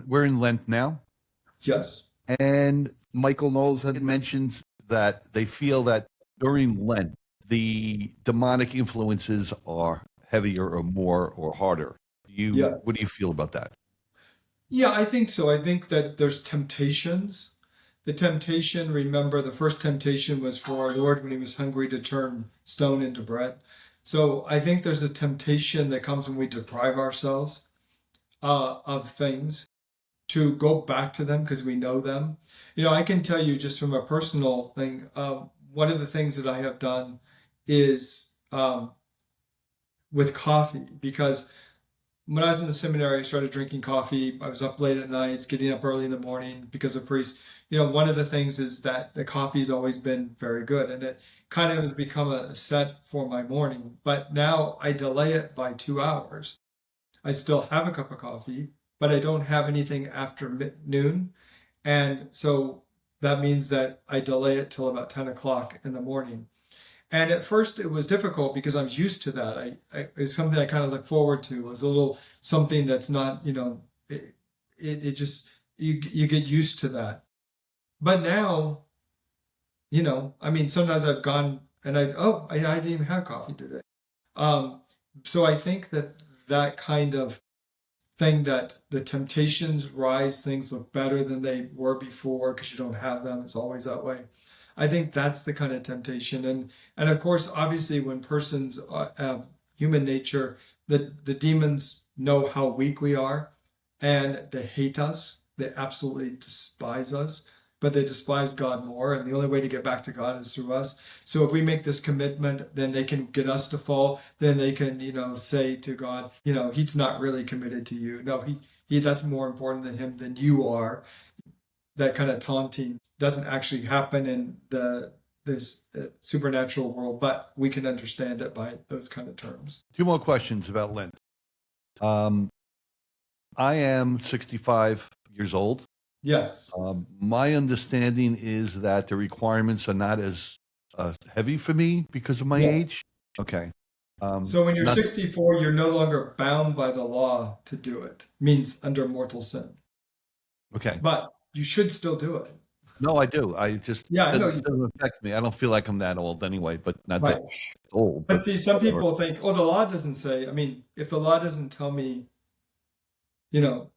We're in Lent now, Yes. and Michael Knowles had mentioned that they feel that during Lent, the demonic influences are heavier or more or harder. Yeah. What do you feel about that? Yeah, I think so. I think that there's temptations. The temptation, remember, the first temptation was for our Lord when he was hungry to turn stone into bread. So I think there's a temptation that comes when we deprive ourselves of things to go back to them because we know them. I can tell you just from a personal thing, one of the things that I have done is with coffee, because when I was in the seminary, I started drinking coffee. I was up late at nights, getting up early in the morning because of priests. One of the things is that the coffee has always been very good, and it kind of has become a set for my morning. But now I delay it by 2 hours. I still have a cup of coffee, but I don't have anything after noon. And so that means that I delay it till about 10 o'clock in the morning. And at first it was difficult because I was used to that. It's something I kind of look forward to. It was a little something that's not, it just, you get used to that. But now, sometimes I've gone and I didn't even have coffee today. So I think that kind of thing, that the temptations rise, things look better than they were before because you don't have them. It's always that way. I think that's the kind of temptation. And of course, obviously, when persons have human nature, the demons know how weak we are, and they hate us. They absolutely despise us, but they despise God more. And the only way to get back to God is through us. So if we make this commitment, then they can get us to fall. Then they can, say to God, he's not really committed to you. No, he that's more important than him than you are. That kind of taunting doesn't actually happen in this supernatural world, but we can understand it by those kind of terms. Two more questions about Lent. I am 65 years old. Yes. My understanding is that the requirements are not as heavy for me because of my age. Okay. So when you're 64, you're no longer bound by the law to do it. Means under mortal sin. Okay. But you should still do it. No, I do. I just it doesn't affect me. I don't feel like I'm that old anyway, but not right. that old. But see, some people think, the law doesn't say. If the law doesn't tell me, then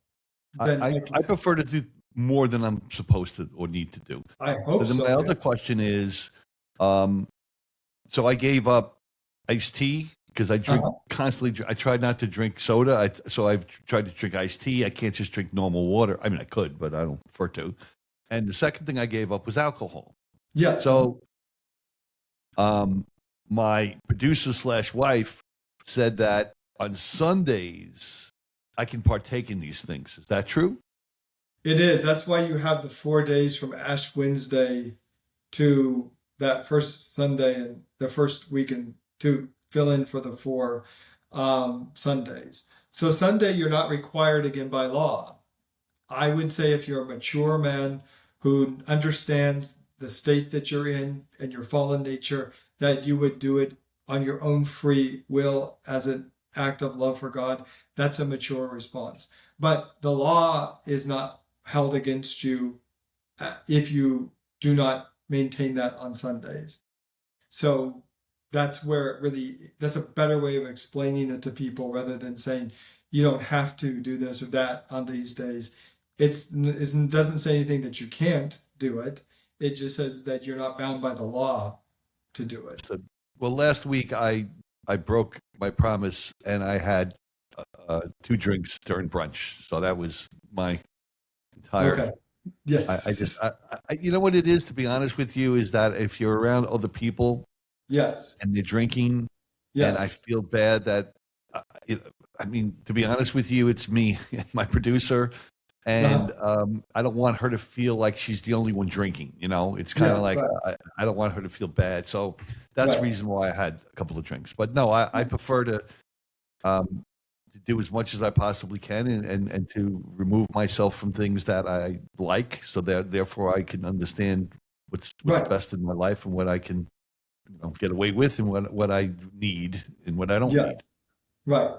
I prefer to do more than I'm supposed to or need to do. I hope so. My other question is, so I gave up iced tea because I drink constantly. I tried not to drink soda, so I've tried to drink iced tea. I can't just drink normal water. I could, but I don't prefer to. And the second thing I gave up was alcohol. Yeah. So, my producer/wife said that on Sundays I can partake in these things. Is that true? It is. That's why you have the 4 days from Ash Wednesday to that first Sunday and the first weekend to fill in for the 4 Sundays. So Sunday, you're not required again by law. I would say if you're a mature man who understands the state that you're in and your fallen nature, that you would do it on your own free will as an act of love for God. That's a mature response. But the law is not held against you if you do not maintain that on Sundays. So that's where that's a better way of explaining it to people rather than saying you don't have to do this or that on these days. It doesn't say anything that you can't do it. It just says that you're not bound by the law to do it. Well, last week I broke my promise and I had 2 drinks during brunch. So that was my entire. Okay. Yes. I you know what it is, to be honest with you, is that if you're around other people, yes, and they're drinking, and I feel bad that, to be honest with you, it's me, my producer, and I don't want her to feel like she's the only one drinking. It's kind of like I don't want her to feel bad. So that's the reason why I had a couple of drinks. But no, I prefer to do as much as I possibly can and to remove myself from things that I like, so that therefore I can understand what's best in my life and what I can get away with and what I need and what I don't need. Right.